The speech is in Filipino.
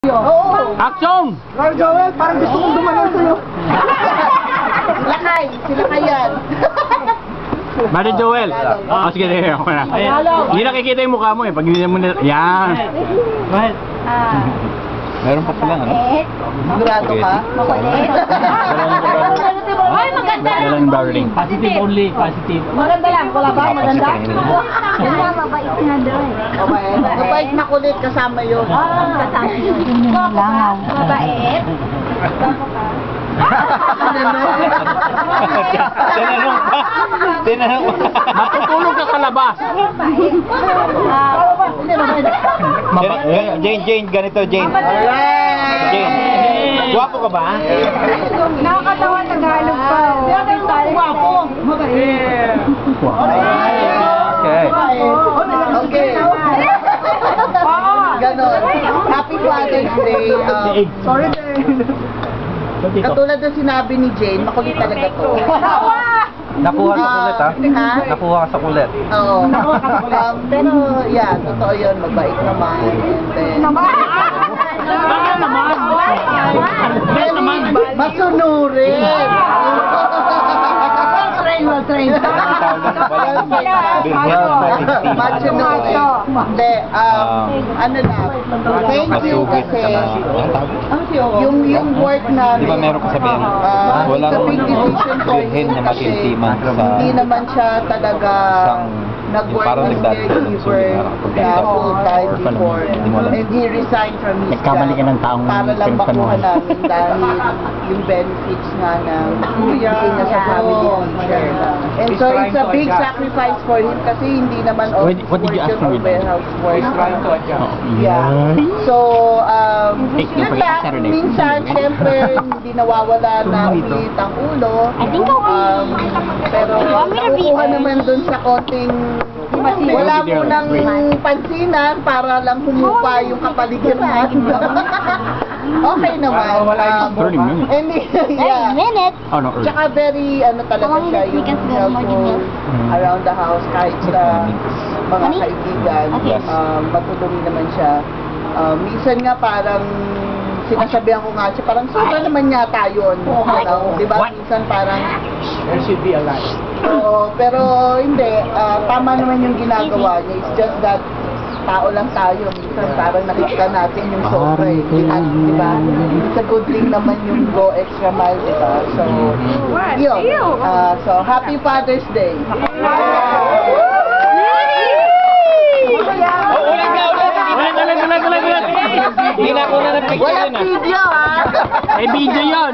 Oo. Action! Lord Joel, parang gusto kong dumalaw sa'yo. Sila yan. Mari Joel. Oh, sige, sige. Okay na. Hindi nakikita yung mukha mo eh. Pag hindi mo na... Yan. Bakit? Meron pa silang ano? Sigurado ka? Makulit. Ay, maganda lang. Walang barreling. Positive only, positive. Maganda lang. Wala ba? Maganda? Yun nga, mabait nga doon. Okay. Mabait na kulit kasama yun. Kasama yun. Langaw. Mabait. Tinanong pa. Tinanong pa. Matutulog ka sa labas. Jane, ganito, Jane. Jane. Guwapo ka ba? Nakakatawa Tagalog pa. Guwapo. Okay. Okay. Ganon. Happy Father's Day. Sorry, katulad ng sinabi ni Jane, makulit talaga to. Nakuha sa kulit ha? Ha? Nakuha ka sa kulit. Oo. Pero yan, totoo yun, mabait naman. And then, Bakit naman? Bakit naman? masunurin. Train. Masunurin. Hindi, ano lang, thank you kasi yung work namin, Di ba meron kasabihan? it's a big decision for him kasi hindi naman siya talaga nag-work parang as caregiver na full-time before. And he resigned from his job para lang makuha namin dahil yung benefits nga ng bigay niya sa family picture. And so it's a big sacrifice for him kasi hindi naman all his work yung warehouse work. Yeah. So, yun lang, minsan, syempre, hindi nawawala na ulit ang ulo. Pero nakukuha naman dun sa konting wala mo nang pansinan para lang humupa yung kapaligiran. Okay naman. And yeah. Tsaka very, talaga siya, yung helpful around the house kahit sa mga kaibigan. Matulungin naman siya. Minsan nga parang sinasabihan ko nga siya, parang sobra naman yata yun. Diba? Minsan parang There should be a line. oo, pero hindi. Tama naman yung ginagawa niya. It's just that tao lang tayo. Minsan parang nakita natin yung sobra eh. Diba? It's a good thing naman yung go extra mile, diba? So, yun. So, happy Father's Day. Hindi na ako na ng picture yun Walang video, ha? May video yun.